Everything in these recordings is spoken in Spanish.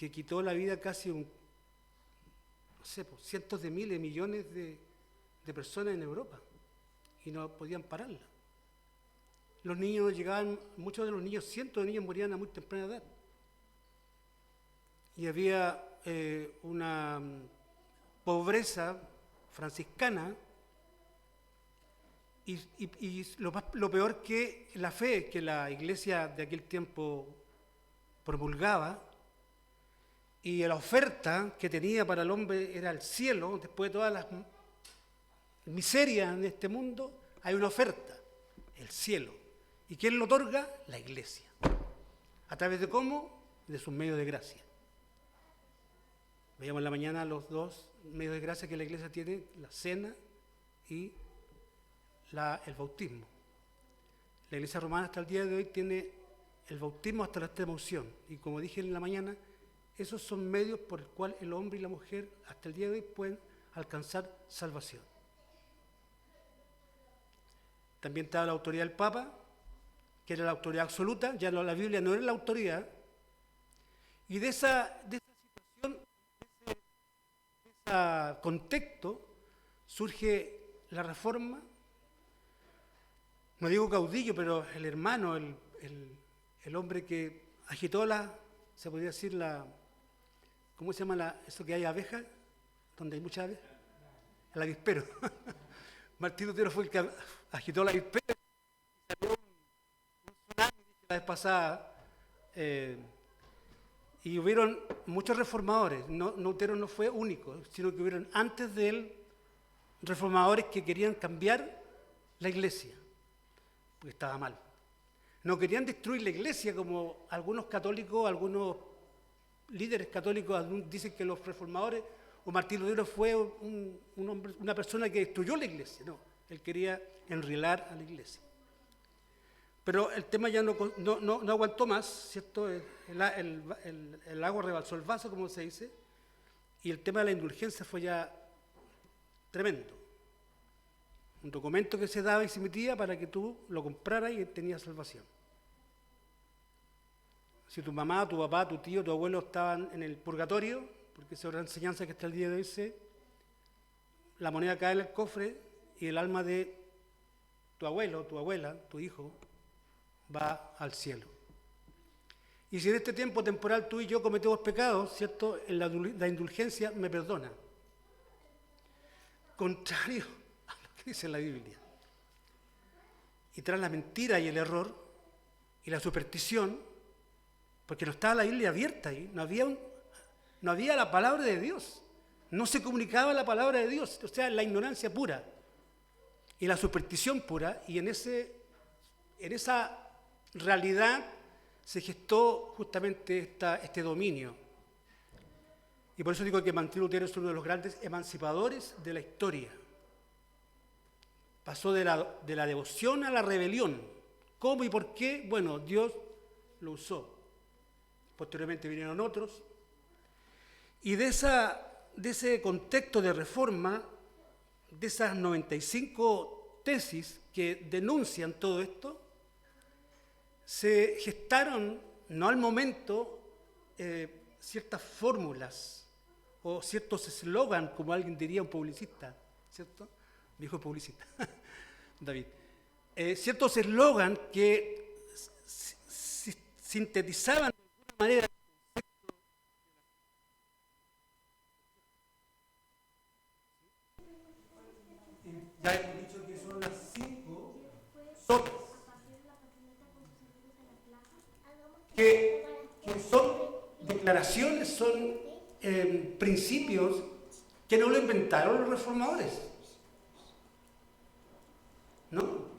que quitó la vida casi no sé, pues, cientos de miles, millones de personas en Europa y no podían pararla. Los niños llegaban, muchos de los niños, cientos de niños morían a muy temprana edad. Y había una pobreza franciscana y lo peor que la fe que la iglesia de aquel tiempo promulgaba y la oferta que tenía para el hombre era el cielo. Después de todas las miserias en este mundo hay una oferta, el cielo. ¿Y quién lo otorga? La iglesia. ¿A través de cómo? De sus medios de gracia. Veíamos en la mañana los dos medios de gracia que la iglesia tiene, la cena y el bautismo. La iglesia romana hasta el día de hoy tiene el bautismo hasta la extrema unción. Y como dije en la mañana, esos son medios por el cual el hombre y la mujer hasta el día de hoy pueden alcanzar salvación. También estaba la autoridad del Papa, que era la autoridad absoluta, ya no, la Biblia no era la autoridad. Y de esa situación, de ese contexto, surge la Reforma. No digo caudillo, pero el hermano, el hombre que agitó se podría decir ¿cómo se llama eso que hay abejas? Donde hay muchas abejas. El avispero. Martín Lutero fue el que agitó la avispero y salió un tsunami la vez pasada. Y hubieron muchos reformadores. Lutero no fue único, sino que hubieron antes de él reformadores que querían cambiar la iglesia, porque estaba mal. No querían destruir la iglesia como algunos católicos, algunos líderes católicos dicen que los reformadores o Martín Lutero fue un hombre, una persona que destruyó la iglesia. No, él quería enrilar a la iglesia. Pero el tema ya no aguantó más, ¿cierto? El agua rebalsó el vaso, como se dice, y el tema de la indulgencia fue ya tremendo. Un documento que se daba y se emitía para que tú lo compraras y tenías salvación. Si tu mamá, tu papá, tu tío, tu abuelo estaban en el purgatorio, porque esa es otra enseñanza que hasta el día de hoy la moneda cae en el cofre y el alma de tu abuelo, tu abuela, tu hijo, va al cielo. Y si en este tiempo temporal tú y yo cometemos pecados, ¿cierto? La indulgencia me perdona. Contrario a lo que dice la Biblia. Y tras la mentira y el error y la superstición, porque no estaba la Biblia abierta ahí, no había la palabra de Dios, no se comunicaba la palabra de Dios, o sea, la ignorancia pura y la superstición pura, y en esa realidad se gestó justamente este dominio. Y por eso digo que Martín Lutero es uno de los grandes emancipadores de la historia. Pasó de la devoción a la rebelión. ¿Cómo y por qué? Bueno, Dios lo usó. Posteriormente vinieron otros. Y de ese contexto de reforma, de esas 95 tesis que denuncian todo esto, se gestaron, no al momento, ciertas fórmulas o ciertos eslogans, como alguien diría, un publicista, ¿cierto? Dijo publicista, David. Ciertos eslogans que sintetizaban de alguna manera ya hemos dicho que son las 5 sotas que son declaraciones, son principios que no lo inventaron los reformadores. ¿No?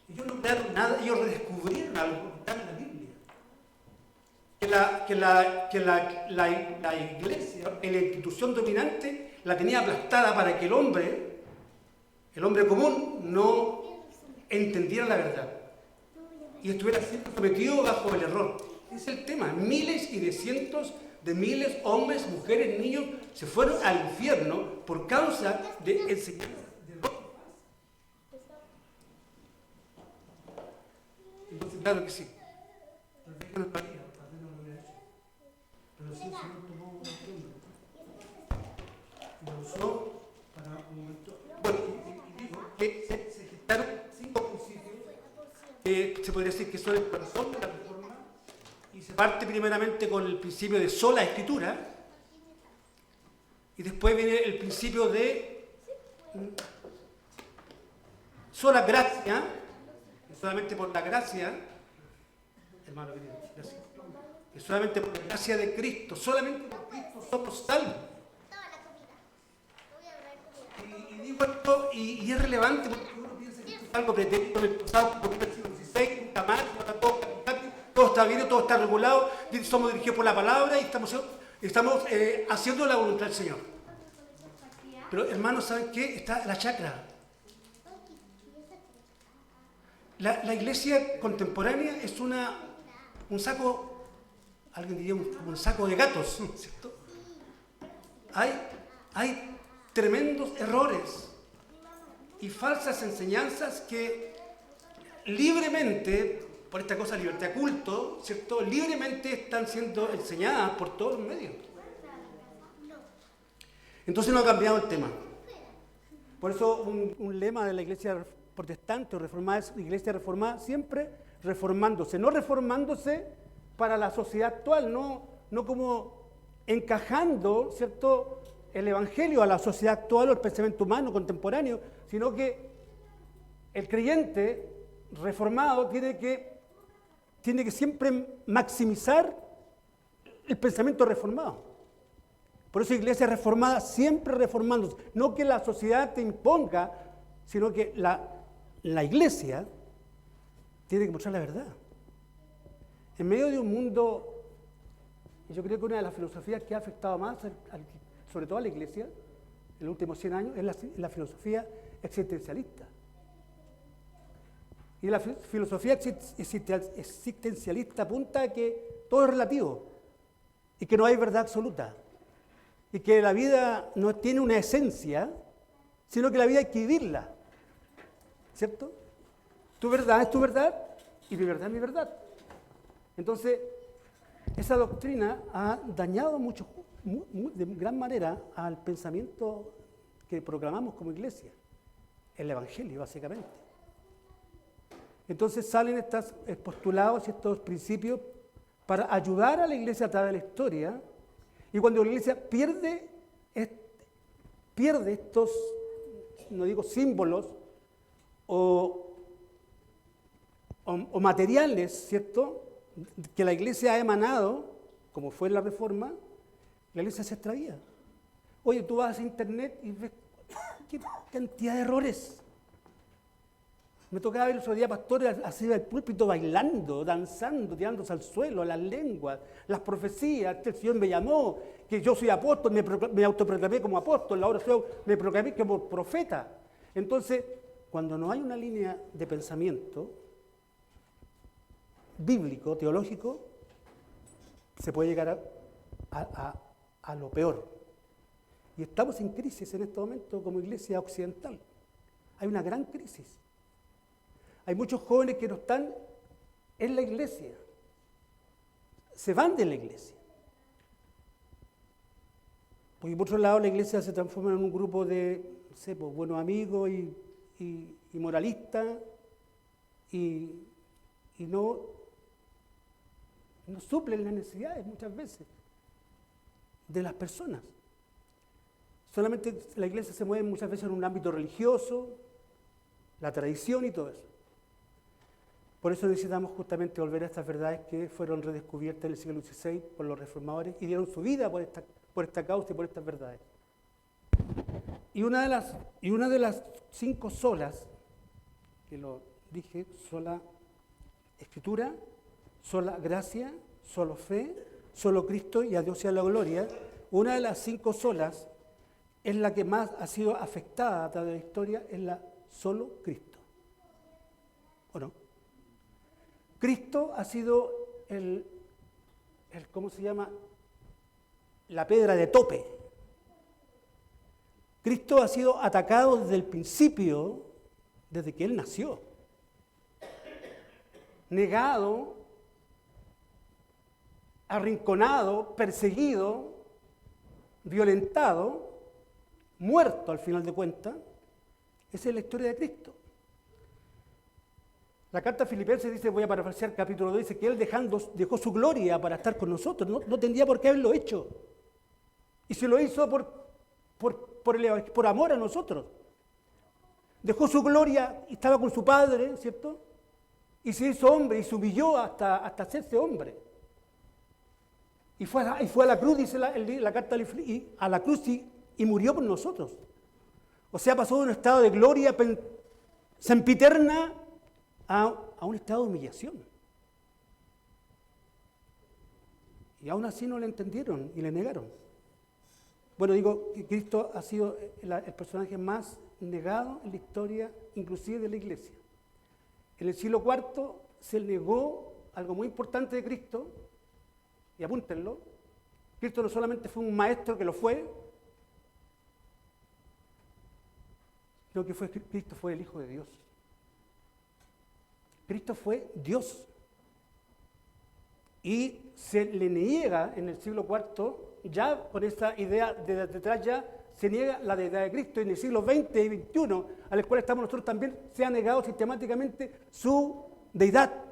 Ellos no crearon nada, ellos redescubrieron algo que está en la Biblia. Que la iglesia, la institución dominante, la tenía aplastada para que el hombre común, no entendiera la verdad y estuviera siempre sometido bajo el error. Ese es el tema. Miles y de cientos de miles, hombres, mujeres, niños, se fueron al infierno por causa de enseñanzas de error. Entonces, claro que sí. Tal vez no lo haría, tal vez no lo hubiera hecho. Pero si el Señor tomó un trono y lo usó para un momento. Bueno, y digo que se gestaron 5 principios que se podría decir que son el corazón de la reforma, y se parte primeramente con el principio de sola escritura, y después viene el principio de sola gracia, solamente por la gracia, hermano querido, gracias, que solamente por la gracia de Cristo, solamente por Cristo somos salvos. Y digo esto, y es relevante porque uno piensa que esto es algo pretérito en el pasado, porque en el siglo XVI, nunca más, ahora todo está bien, todo está regulado, somos dirigidos por la palabra y estamos haciendo la voluntad del Señor. Pero hermanos, ¿saben qué? Está la chacra. La iglesia contemporánea es un saco, alguien diría un saco de gatos, ¿cierto? Hay tremendos errores y falsas enseñanzas que libremente, por esta cosa libertad de culto, ¿cierto? Libremente están siendo enseñadas por todos los medios. Entonces no ha cambiado el tema. Por eso un lema de la iglesia protestante o reformada es iglesia reformada, siempre reformándose, no reformándose para la sociedad actual, no como encajando, ¿cierto?, el evangelio a la sociedad actual o el pensamiento humano contemporáneo, sino que el creyente reformado tiene que siempre maximizar el pensamiento reformado. Por eso iglesia reformada, siempre reformándose, no que la sociedad te imponga, sino que la iglesia tiene que mostrar la verdad. En medio de un mundo, yo creo que una de las filosofías que ha afectado más, sobre todo a la iglesia, en los últimos 100 años, es la filosofía existencialista. Y la filosofía existencialista apunta a que todo es relativo y que no hay verdad absoluta y que la vida no tiene una esencia, sino que la vida hay que vivirla. ¿Cierto? Tu verdad es tu verdad y mi verdad es mi verdad. Entonces, esa doctrina ha dañado mucho, de gran manera al pensamiento que proclamamos como iglesia, el evangelio básicamente. Entonces salen estos postulados y estos principios para ayudar a la iglesia a través de la historia, y cuando la iglesia pierde estos, no digo símbolos, o materiales, ¿cierto?, que la iglesia ha emanado, como fue la Reforma, la iglesia se extravía. Oye, tú vas a internet y ves qué cantidad de errores. Me tocaba ver el otro día pastores así del púlpito bailando, danzando, tirándose al suelo, las lenguas, las profecías, que el Señor me llamó, que yo soy apóstol, me autoproclamé como apóstol, ahora me proclamé como profeta. Entonces, cuando no hay una línea de pensamiento bíblico, teológico, se puede llegar a lo peor. Y estamos en crisis en este momento como iglesia occidental. Hay una gran crisis. Hay muchos jóvenes que no están en la iglesia. Se van de la iglesia. Porque por otro lado la iglesia se transforma en un grupo de, no sé, pues, buenos amigos y moralistas y no suplen las necesidades muchas veces de las personas. Solamente la iglesia se mueve muchas veces en un ámbito religioso, la tradición y todo eso. Por eso necesitamos justamente volver a estas verdades que fueron redescubiertas en el siglo XVI por los reformadores y dieron su vida por esta causa y por estas verdades. Y una de las 5 solas, que lo dije, sola escritura, sola gracia, solo fe, solo Cristo y a Dios sea la gloria, una de las 5 solas es la que más ha sido afectada a través de la historia, es la solo Cristo. ¿O no? Cristo ha sido ¿cómo se llama? La piedra de tope. Cristo ha sido atacado desde el principio, desde que Él nació. Negado, arrinconado, perseguido, violentado, muerto al final de cuentas. Esa es la historia de Cristo. La carta a Filipenses dice, voy a parafrasear capítulo 2, dice que Él dejó su gloria para estar con nosotros. No tendría por qué haberlo hecho. Y se lo hizo por amor a nosotros. Dejó su gloria y estaba con su Padre, ¿cierto? Y se hizo hombre y se humilló hasta hacerse hombre. Y fue a la cruz, dice la carta, a la cruz y murió por nosotros. O sea, pasó de un estado de gloria sempiterna a un estado de humillación. Y aún así no le entendieron y le negaron. Bueno, digo que Cristo ha sido el personaje más negado en la historia, inclusive de la Iglesia. En el siglo IV se negó algo muy importante de Cristo, y apúntenlo. Cristo no solamente fue un maestro, que lo fue, sino que Cristo fue el Hijo de Dios. Cristo fue Dios. Y se le niega en el siglo IV, ya con esa idea de detrás ya, se niega la deidad de Cristo. En el siglo XX y XXI, al cual estamos nosotros también, se ha negado sistemáticamente su deidad.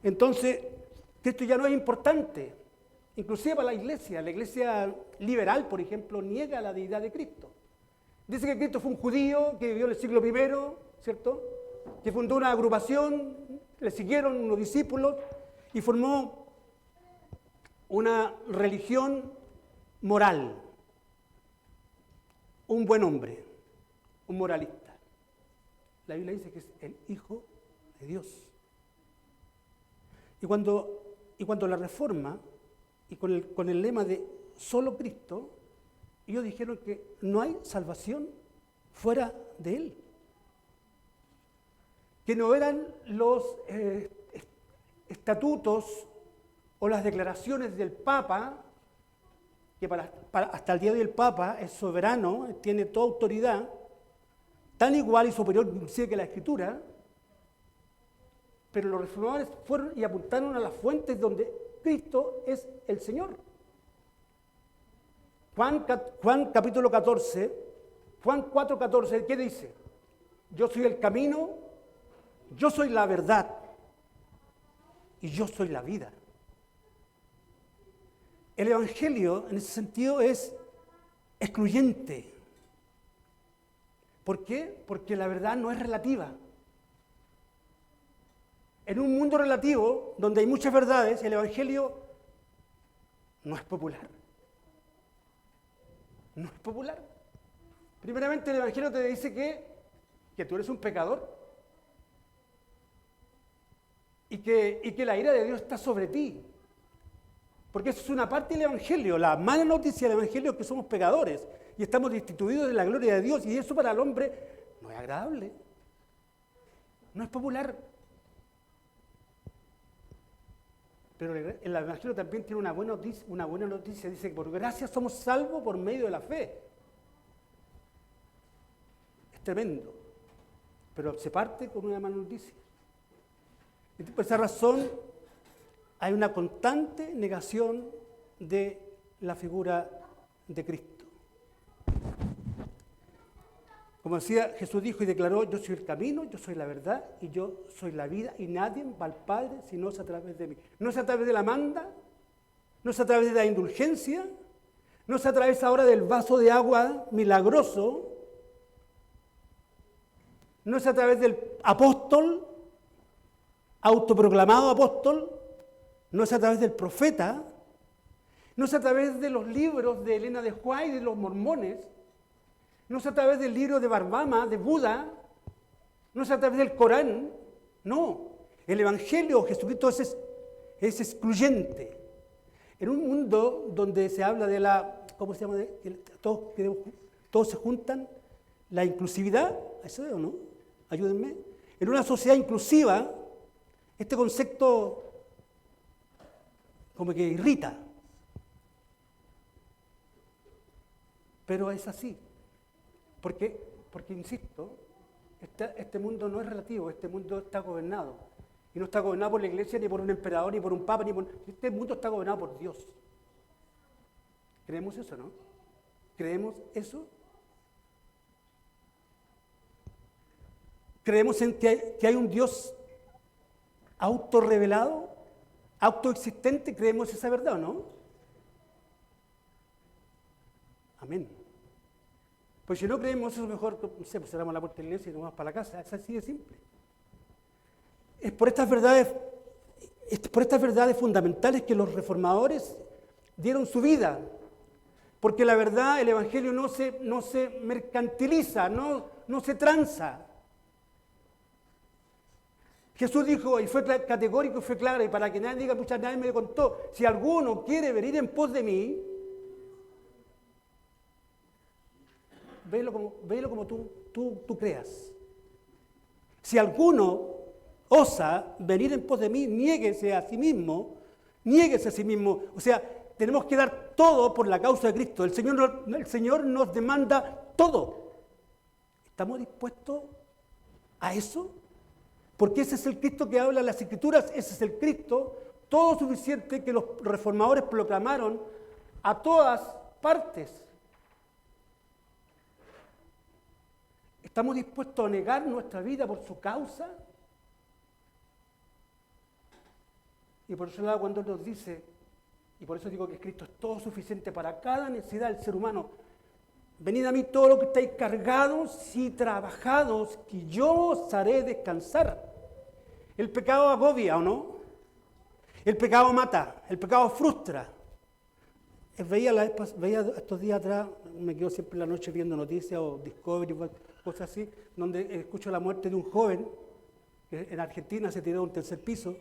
Entonces, Cristo ya no es importante, inclusive para la iglesia liberal, por ejemplo, niega la deidad de Cristo. Dice que Cristo fue un judío que vivió en el siglo I, ¿cierto? Que fundó una agrupación, le siguieron unos discípulos y formó una religión moral. Un buen hombre, un moralista. La Biblia dice que es el Hijo de Dios. Y cuando la Reforma, y con el lema de solo Cristo, ellos dijeron que no hay salvación fuera de Él. Que no eran los estatutos o las declaraciones del Papa, que hasta el día de hoy el Papa es soberano, tiene toda autoridad, tan igual y superior inclusive que la Escritura, pero los reformadores fueron y apuntaron a las fuentes donde Cristo es el Señor. Juan capítulo 14, Juan 4:14, ¿qué dice? Yo soy el camino, yo soy la verdad y yo soy la vida. El Evangelio, en ese sentido, es excluyente. ¿Por qué? Porque la verdad no es relativa. En un mundo relativo, donde hay muchas verdades, el Evangelio no es popular. No es popular. Primeramente, el Evangelio te dice que tú eres un pecador y que la ira de Dios está sobre ti. Porque eso es una parte del Evangelio. La mala noticia del Evangelio es que somos pecadores y estamos destituidos de la gloria de Dios, y eso para el hombre no es agradable, no es popular. Pero el Evangelio también tiene una buena noticia, dice que por gracia somos salvos por medio de la fe. Es tremendo, pero se parte con una mala noticia. Y por esa razón hay una constante negación de la figura de Cristo. Como decía, Jesús dijo y declaró, yo soy el camino, yo soy la verdad y yo soy la vida, y nadie va al Padre si no es a través de mí. No es a través de la manda, no es a través de la indulgencia, no es a través ahora del vaso de agua milagroso, no es a través del apóstol, autoproclamado apóstol, no es a través del profeta, no es a través de los libros de Elena de White y de los mormones, no es a través del libro de Barbama, de Buda, no es a través del Corán, no. El Evangelio, Jesucristo es excluyente. En un mundo donde se habla de la, ¿cómo se llama? Todos se juntan, la inclusividad, ¿eso es o no? Ayúdenme. En una sociedad inclusiva, este concepto como que irrita. Pero es así. Porque insisto, este mundo no es relativo, este mundo está gobernado. Y no está gobernado por la iglesia, ni por un emperador, ni por un papa, ni por... Este mundo está gobernado por Dios. ¿Creemos eso, no? ¿Creemos eso? ¿Creemos en que hay un Dios autorrevelado, autoexistente? ¿Creemos esa verdad o no? Amén. Pues si no creemos eso, mejor, no sé, pues cerramos la puerta de la iglesia y nos vamos para la casa. Es así de simple. Es por estas verdades fundamentales que los reformadores dieron su vida. Porque la verdad, el Evangelio no se mercantiliza, no se tranza. Jesús dijo, y fue categórico y fue claro, y para que nadie diga, pucha, nadie me contó, si alguno quiere venir en pos de mí, véelo como tú creas. Si alguno osa venir en pos de mí, niéguese a sí mismo. O sea, tenemos que dar todo por la causa de Cristo. El Señor nos demanda todo. ¿Estamos dispuestos a eso? Porque ese es el Cristo que habla en las Escrituras, ese es el Cristo todo suficiente que los reformadores proclamaron a todas partes. ¿Estamos dispuestos a negar nuestra vida por su causa? Y por eso cuando Él nos dice, y por eso digo que Cristo es todo suficiente para cada necesidad del ser humano, venid a mí todos los que estáis cargados y trabajados, que yo os haré descansar. El pecado agobia, ¿o no? El pecado mata, el pecado frustra. Veía estos días atrás, me quedo siempre en la noche viendo noticias o Discovery, cosas así, donde escucho la muerte de un joven que en Argentina se tiró de un tercer piso,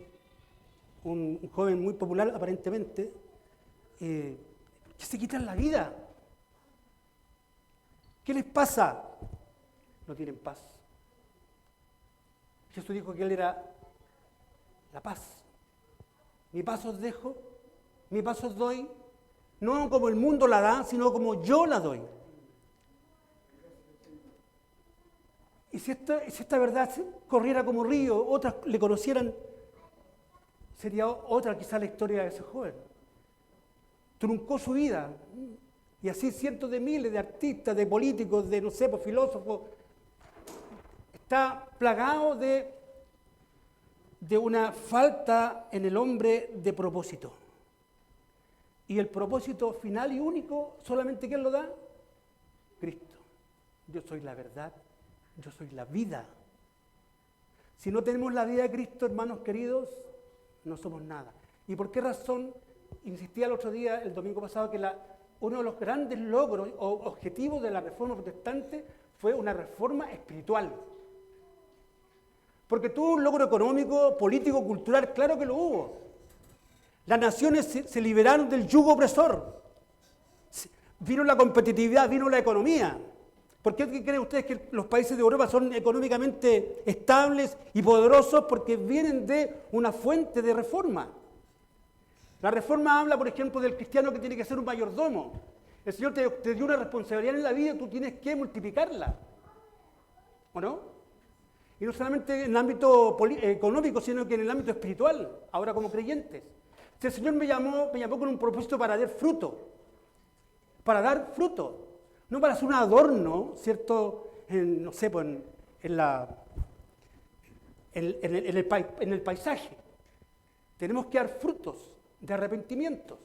un joven muy popular aparentemente, que se quitan la vida. ¿Qué les pasa? No tienen paz. Jesús dijo que Él era la paz. Mi paz os dejo, mi paz os doy, no como el mundo la da, sino como yo la doy. Y si esta verdad corriera como río, otras le conocieran, sería otra quizá la historia de ese joven. Truncó su vida. Y así cientos de miles de artistas, de políticos, de, no sé, filósofos. Está plagado de una falta en el hombre de propósito. Y el propósito final y único, solamente ¿quién lo da? Cristo. Yo soy la verdad, yo soy la vida. Si no tenemos la vida de Cristo, hermanos queridos, no somos nada. ¿Y por qué razón? Insistía el otro día, el domingo pasado, que uno de los grandes logros o objetivos de la Reforma Protestante fue una reforma espiritual. Porque tuvo un logro económico, político, cultural, claro que lo hubo. Las naciones se liberaron del yugo opresor. Vino la competitividad, vino la economía. ¿Por qué creen ustedes que los países de Europa son económicamente estables y poderosos? Porque vienen de una fuente de reforma. La reforma habla, por ejemplo, del cristiano que tiene que ser un mayordomo. El Señor te dio una responsabilidad en la vida y tú tienes que multiplicarla. ¿O no? Y no solamente en el ámbito económico, sino que en el ámbito espiritual, ahora como creyentes. Si el Señor me llamó con un propósito para dar fruto. Para dar fruto. No para hacer un adorno, ¿cierto? No sé, pues en el paisaje. Tenemos que dar frutos de arrepentimientos.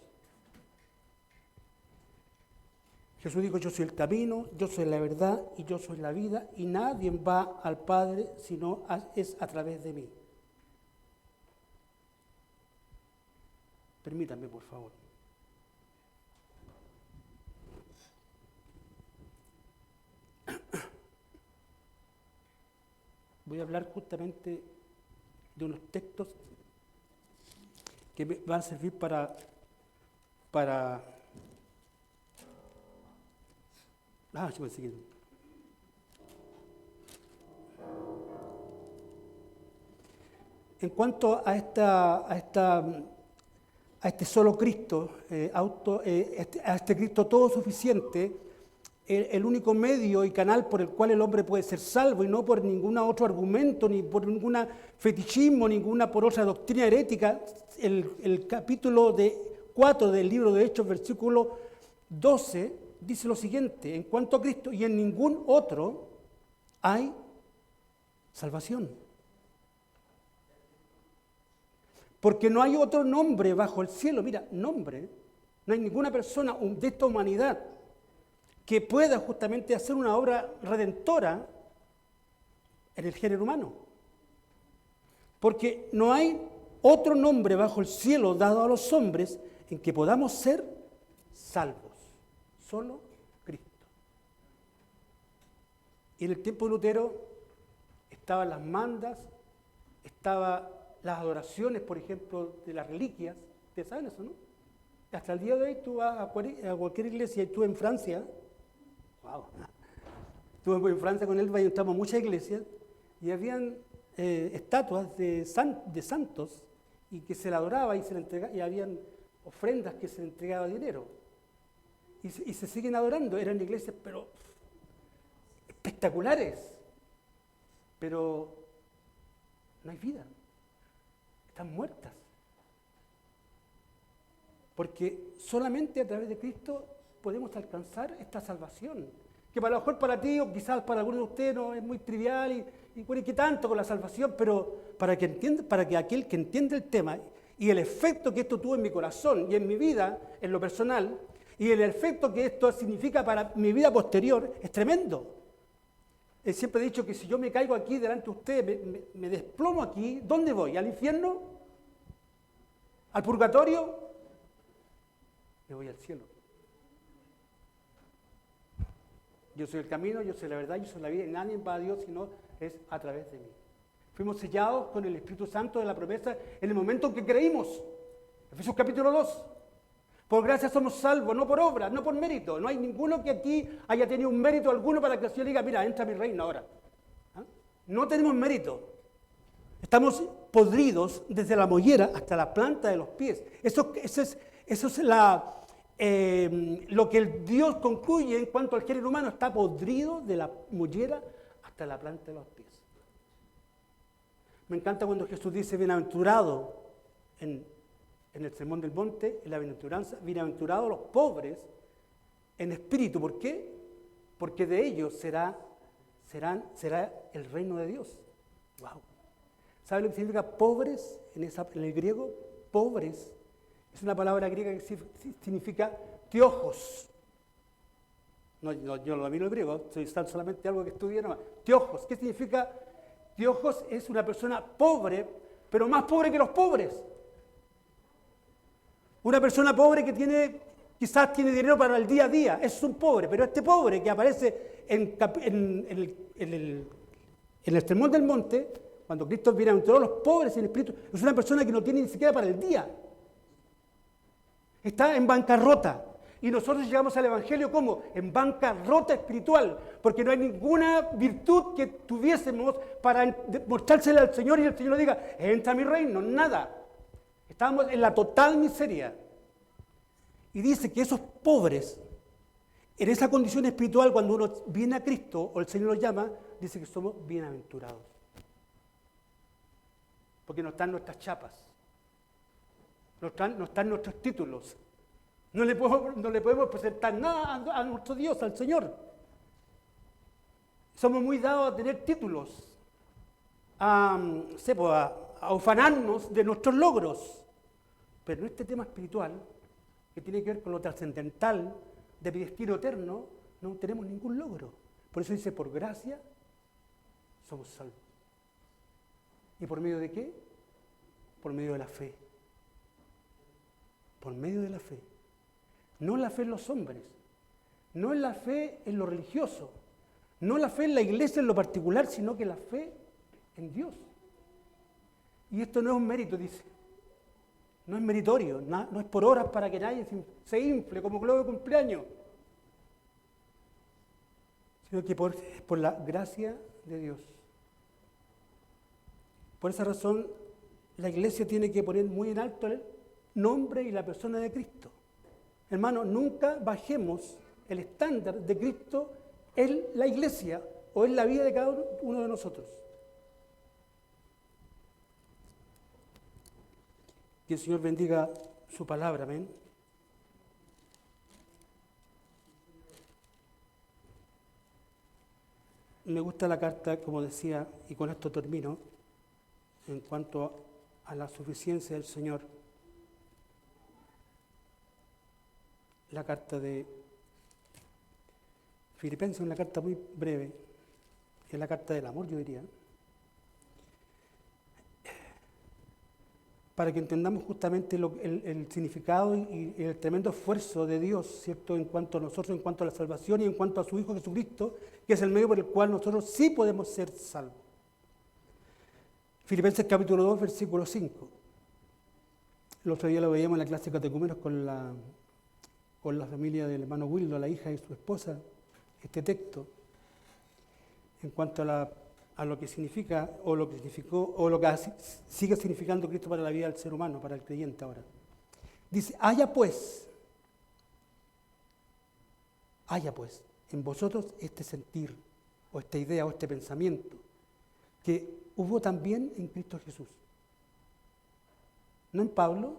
Jesús dijo, yo soy el camino, yo soy la verdad y yo soy la vida y nadie va al Padre si no es a través de mí. Permítanme, por favor. Voy a hablar justamente de unos textos que me van a servir para sí, me siguen. En cuanto a este solo Cristo, a este Cristo todo suficiente, el único medio y canal por el cual el hombre puede ser salvo y no por ningún otro argumento, ni por ningún fetichismo, ninguna por otra doctrina herética. El capítulo 4 del libro de Hechos, versículo 12, dice lo siguiente: en cuanto a Cristo y en ningún otro hay salvación. Porque no hay otro nombre bajo el cielo, mira, nombre, no hay ninguna persona de esta humanidad que pueda justamente hacer una obra redentora en el género humano. Porque no hay otro nombre bajo el cielo dado a los hombres en que podamos ser salvos. Solo Cristo. Y en el tiempo de Lutero estaban las mandas, estaban las adoraciones, por ejemplo, de las reliquias. ¿Ustedes saben eso, no? Hasta el día de hoy tú vas a cualquier iglesia, y estuve en Francia, estuve en Francia con él, y entramos a muchas iglesias, y habían estatuas de santos, y que se le adoraba y se le entregaba, y habían ofrendas que se le entregaba dinero. Y se siguen adorando, eran iglesias, pero espectaculares, pero no hay vida, están muertas. Porque solamente a través de Cristo podemos alcanzar esta salvación, que a lo mejor para ti o quizás para algunos de ustedes no es muy trivial y bueno, ¿qué tanto con la salvación? Pero para que aquel que entiende el tema y el efecto que esto tuvo en mi corazón y en mi vida, en lo personal, y el efecto que esto significa para mi vida posterior, es tremendo. Siempre he dicho que si yo me caigo aquí delante de ustedes, me desplomo aquí, ¿dónde voy? ¿Al infierno? ¿Al purgatorio? Me voy al cielo. Yo soy el camino, yo soy la verdad, yo soy la vida, y nadie va a Dios si no es a través de mí. Fuimos sellados con el Espíritu Santo de la promesa en el momento en que creímos. Efesios capítulo 2. Por gracia somos salvos, no por obra, no por mérito. No hay ninguno que aquí haya tenido un mérito alguno para que el Señor diga, mira, entra a mi reino ahora. ¿Ah? No tenemos mérito. Estamos podridos desde la mollera hasta la planta de los pies. Eso es lo que el Dios concluye en cuanto al género humano. Está podrido de la mollera hasta la planta de los pies. Me encanta cuando Jesús dice, bienaventurado en el Sermón del Monte, en la bienaventuranza, bienaventurados los pobres en espíritu. ¿Por qué? Porque de ellos será el reino de Dios. ¡Wow! ¿Sabe lo que significa pobres en el griego? Pobres es una palabra griega que significa teojos. No, yo no domino el griego, soy solamente algo que estudié nomás. Teojos, ¿qué significa? Teojos es una persona pobre, pero más pobre que los pobres. Una persona pobre que quizás tiene dinero para el día a día, es un pobre, pero este pobre que aparece en el Sermón del Monte, cuando Cristo viene a todos los pobres en espíritu, es una persona que no tiene ni siquiera para el día. Está en bancarrota. Y nosotros llegamos al Evangelio ¿cómo? En bancarrota espiritual, porque no hay ninguna virtud que tuviésemos para mostrársela al Señor y el Señor nos diga, entra a mi reino, nada. Estábamos en la total miseria. Y dice que esos pobres, en esa condición espiritual, cuando uno viene a Cristo o el Señor los llama, dice que somos bienaventurados. Porque no están nuestras chapas, no están nuestros títulos. No le podemos presentar nada a nuestro Dios, al Señor. Somos muy dados a tener títulos, a ufanarnos de nuestros logros. Pero en este tema espiritual, que tiene que ver con lo trascendental, de mi destino eterno, no tenemos ningún logro. Por eso dice, por gracia somos salvos. ¿Y por medio de qué? Por medio de la fe. Por medio de la fe. No la fe en los hombres, no en la fe en lo religioso, no la fe en la iglesia en lo particular, sino que la fe en Dios. Y esto no es un mérito, dice. No es meritorio, no es por horas para que nadie se infle como globo de cumpleaños, sino que por la gracia de Dios. Por esa razón, la iglesia tiene que poner muy en alto el nombre y la persona de Cristo. Hermanos, nunca bajemos el estándar de Cristo es la iglesia o es la vida de cada uno de nosotros. Que el Señor bendiga su palabra, amén. Me gusta la carta, como decía, y con esto termino, en cuanto a la suficiencia del Señor. La carta de Filipenses es una carta muy breve, es la carta del amor, yo diría, para que entendamos justamente el significado y el tremendo esfuerzo de Dios, ¿cierto?, en cuanto a nosotros, en cuanto a la salvación y en cuanto a su Hijo Jesucristo, que es el medio por el cual nosotros sí podemos ser salvos. Filipenses capítulo 2, versículo 5. El otro día lo veíamos en la clase de catecúmenos con la familia del hermano Wildo, la hija y su esposa, este texto, en cuanto a lo que significa, o lo que significó, o lo que sigue significando Cristo para la vida del ser humano, para el creyente ahora. Dice, haya pues en vosotros este sentir, o esta idea, o este pensamiento, que hubo también en Cristo Jesús. No en Pablo,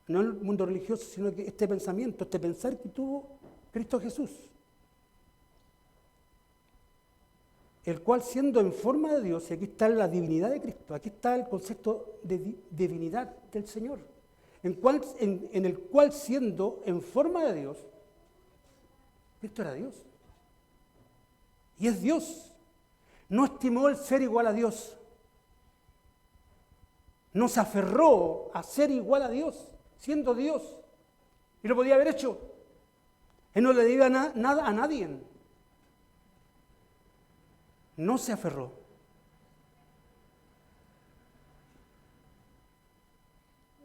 no en el mundo religioso, sino que este pensamiento, este pensar que tuvo Cristo Jesús, el cual siendo en forma de Dios, y aquí está la divinidad de Cristo, aquí está el concepto de divinidad del Señor, en el cual siendo en forma de Dios, Cristo era Dios, y es Dios, no estimó el ser igual a Dios, no se aferró a ser igual a Dios, siendo Dios, y lo podía haber hecho. Él no le debía nada a nadie. No se aferró.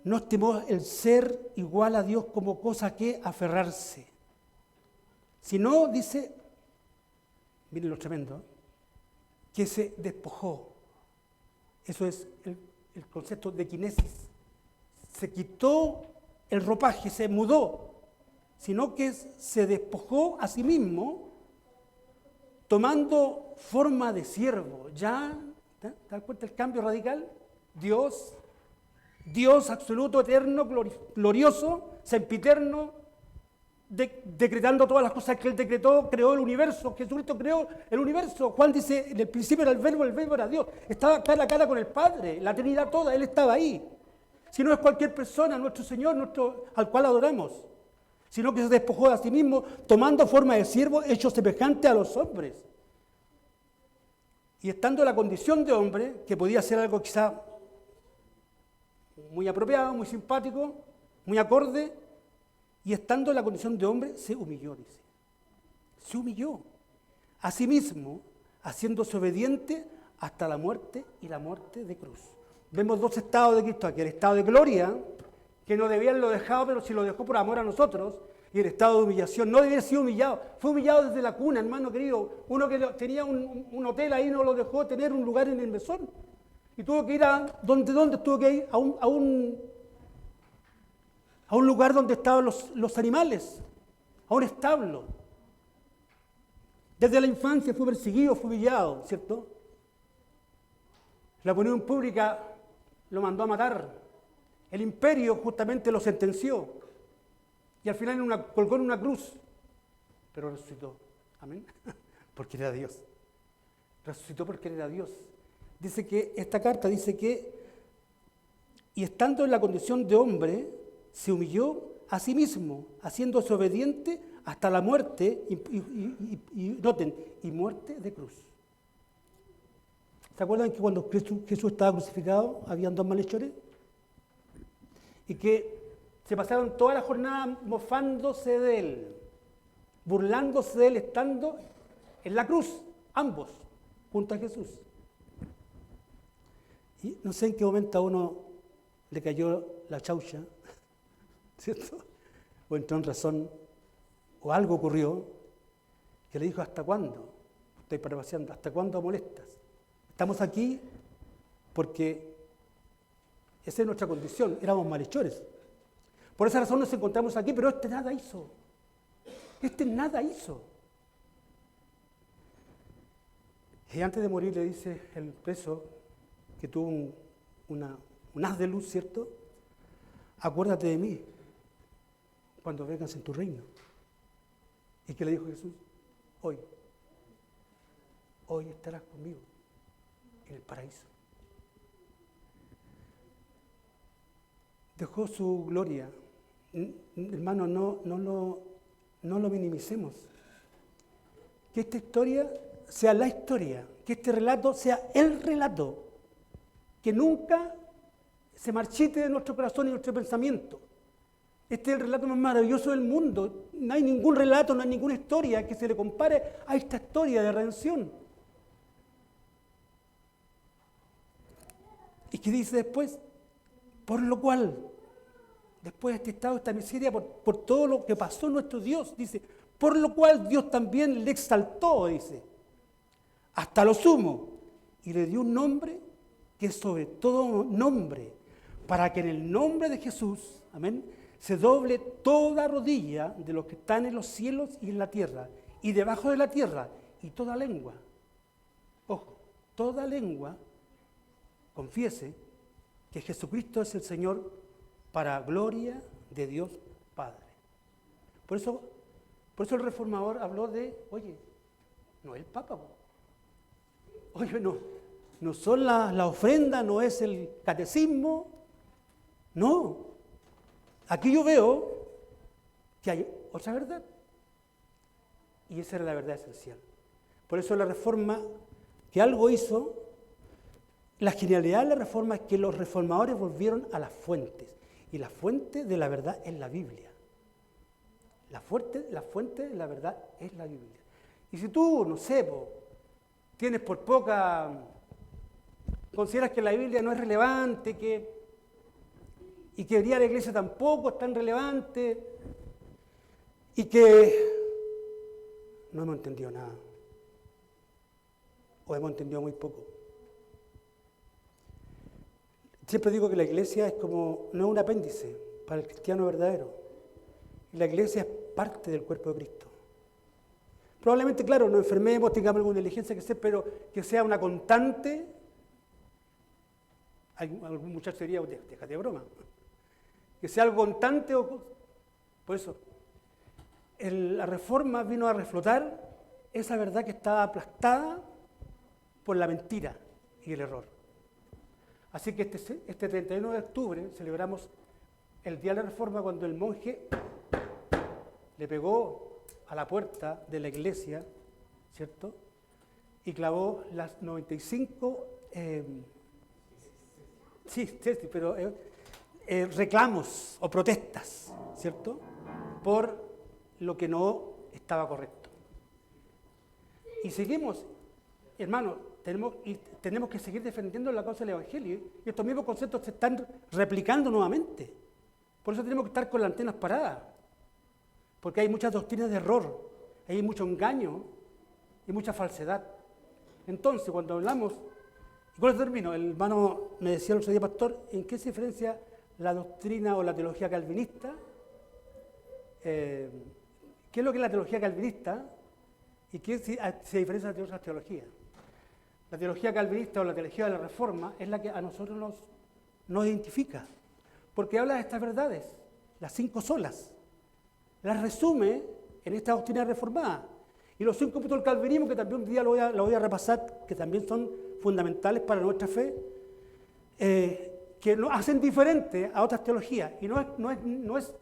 No estimó el ser igual a Dios como cosa que aferrarse, sino, dice, miren lo tremendo, que se despojó. Eso es el concepto de quinesis. Se quitó el ropaje, se mudó, sino que se despojó a sí mismo, tomando forma de siervo. ¿Ya te das cuenta el cambio radical? Dios absoluto, eterno, glorioso, sempiterno, decretando todas las cosas que Él decretó, creó el universo, Jesucristo creó el universo. Juan dice, en el principio era el verbo era Dios, estaba cara a cara con el Padre, la Trinidad toda, Él estaba ahí. Si no es cualquier persona, nuestro Señor, al cual adoramos, sino que se despojó de sí mismo, tomando forma de siervo, hecho semejante a los hombres. Y estando en la condición de hombre, que podía ser algo quizá muy apropiado, muy simpático, muy acorde, y estando en la condición de hombre, se humilló, dice. Se humilló a sí mismo, haciéndose obediente hasta la muerte y la muerte de cruz. Vemos dos estados de Cristo aquí, el estado de gloria, que no debía haberlo dejado, pero si lo dejó por amor a nosotros, y el estado de humillación, no debía ser humillado, fue humillado desde la cuna, hermano querido. Uno que tenía un hotel ahí no lo dejó tener un lugar en el mesón, y tuvo que ir ¿dónde tuvo que ir? A un lugar donde estaban los animales, a un establo. Desde la infancia fue perseguido, fue humillado, ¿cierto? La opinión pública lo mandó a matar. El imperio justamente lo sentenció. Y al final colgó en una cruz. Pero resucitó. Amén. Porque era Dios. Resucitó porque era Dios. Dice que, esta carta dice que, y estando en la condición de hombre, se humilló a sí mismo, haciéndose obediente hasta la muerte, y noten, y muerte de cruz. ¿Se acuerdan que cuando Jesús estaba crucificado, habían dos malhechores? Y que se pasaron toda la jornada mofándose de él, burlándose de él, estando en la cruz, ambos, junto a Jesús. Y no sé en qué momento a uno le cayó la chaucha, ¿cierto? O entró en razón, o algo ocurrió, que le dijo, ¿hasta cuándo? Estoy parafraseando, ¿hasta cuándo molestas? Estamos aquí porque esa es nuestra condición, éramos malhechores. Por esa razón nos encontramos aquí, pero nada hizo. Este nada hizo. Y antes de morir le dice el preso, que tuvo un haz de luz, ¿cierto? Acuérdate de mí cuando vengas en tu reino. ¿Y qué le dijo Jesús? Hoy estarás conmigo en el paraíso. Dejó su gloria. Hermano, no lo minimicemos. Que esta historia sea la historia, que este relato sea el relato, que nunca se marchite de nuestro corazón y nuestro pensamiento. Este es el relato más maravilloso del mundo. No hay ningún relato, no hay ninguna historia que se le compare a esta historia de redención. ¿Y qué dice después? Por lo cual, después de este estado, esta miseria, por todo lo que pasó nuestro Dios, dice, por lo cual Dios también le exaltó, dice, hasta lo sumo, y le dio un nombre que es sobre todo nombre, para que en el nombre de Jesús, amén, se doble toda rodilla de los que están en los cielos y en la tierra, y debajo de la tierra, y toda lengua, ojo, toda lengua confiese que Jesucristo es el Señor para gloria de Dios Padre. Por eso el reformador habló de, oye, no es el Papa, oye, no son la ofrenda, no es el catecismo, no. Aquí yo veo que hay otra verdad, y esa era la verdad esencial. Por eso la reforma, que algo hizo, la genialidad de la reforma es que los reformadores volvieron a las fuentes, y la fuente de la verdad es la Biblia. La fuente de la verdad es la Biblia. Y si tú, no sé, tienes por poca, consideras que la Biblia no es relevante, y que el día de la iglesia tampoco es tan relevante, y que no hemos entendido nada, o hemos entendido muy poco. Siempre digo que la iglesia es como, no es un apéndice para el cristiano verdadero. La iglesia es parte del cuerpo de Cristo. Probablemente, claro, nos enfermemos, tengamos alguna negligencia que sea, pero que sea una constante. Algún muchacho diría, déjate de broma. Que sea algo constante. Por eso, la reforma vino a reflotar esa verdad que estaba aplastada por la mentira y el error. Así que este 31 de octubre celebramos el Día de la Reforma, cuando el monje le pegó a la puerta de la iglesia, ¿cierto? Y clavó las 95, reclamos o protestas, ¿cierto? Por lo que no estaba correcto. Y seguimos, hermanos, tenemos que seguir defendiendo la causa del Evangelio, y estos mismos conceptos se están replicando nuevamente. Por eso tenemos que estar con las antenas paradas, porque hay muchas doctrinas de error, hay mucho engaño y mucha falsedad. Entonces, cuando hablamos, y con eso termino, el hermano me decía el otro día, pastor, ¿en qué se diferencia la doctrina o la teología calvinista? ¿Qué es lo que es la teología calvinista? ¿Y qué se diferencia de otras teologías? La teología calvinista o la teología de la Reforma es la que a nosotros nos identifica, porque habla de estas verdades, las 5 solas, las resume en esta doctrina reformada. Y los 5 puntos del calvinismo, que también un día lo voy a repasar, que también son fundamentales para nuestra fe, que nos hacen diferente a otras teologías. Y no es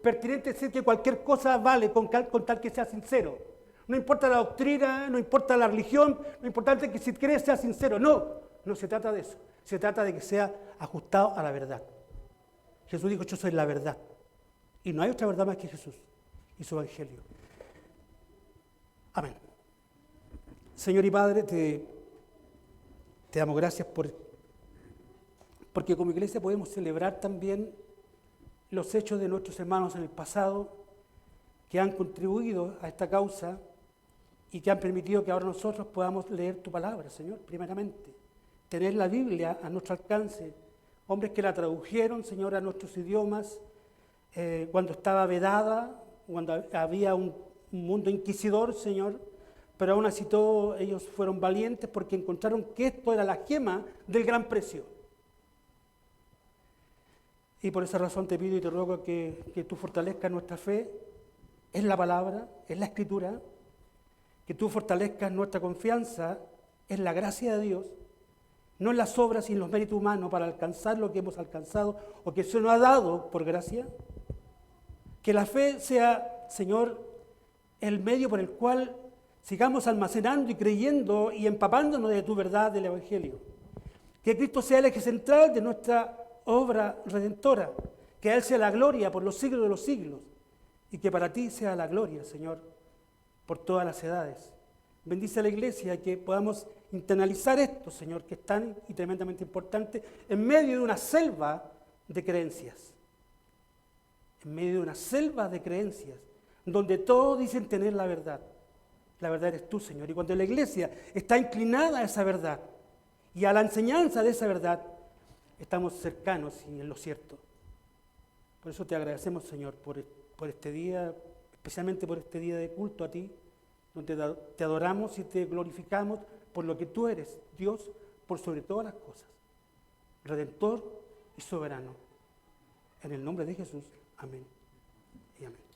pertinente decir que cualquier cosa vale con tal que sea sincero. No importa la doctrina, no importa la religión, no importa que si crees sea sincero. No se trata de eso. Se trata de que sea ajustado a la verdad. Jesús dijo, yo soy la verdad. Y no hay otra verdad más que Jesús y su evangelio. Amén. Señor y Padre, te damos gracias porque como iglesia podemos celebrar también los hechos de nuestros hermanos en el pasado que han contribuido a esta causa y que han permitido que ahora nosotros podamos leer tu palabra, Señor, primeramente. Tener la Biblia a nuestro alcance, hombres que la tradujeron, Señor, a nuestros idiomas, cuando estaba vedada, cuando había un mundo inquisidor, Señor, pero aún así todos ellos fueron valientes porque encontraron que esto era la gema del gran precio. Y por esa razón te pido y te ruego que tú fortalezcas nuestra fe en la palabra, en la Escritura, que tú fortalezcas nuestra confianza en la gracia de Dios, no en las obras y en los méritos humanos para alcanzar lo que hemos alcanzado o que se nos ha dado por gracia. Que la fe sea, Señor, el medio por el cual sigamos almacenando y creyendo y empapándonos de tu verdad del Evangelio. Que Cristo sea el eje central de nuestra obra redentora, que a Él sea la gloria por los siglos de los siglos y que para ti sea la gloria, Señor, por todas las edades. Bendice a la iglesia y que podamos internalizar esto, Señor, que es tan y tremendamente importante en medio de una selva de creencias. En medio de una selva de creencias, donde todos dicen tener la verdad. La verdad eres tú, Señor. Y cuando la iglesia está inclinada a esa verdad y a la enseñanza de esa verdad, estamos cercanos y en lo cierto. Por eso te agradecemos, Señor, por este día, especialmente por este día de culto a ti, donde te adoramos y te glorificamos por lo que tú eres, Dios, por sobre todas las cosas, Redentor y soberano. En el nombre de Jesús, amén y amén.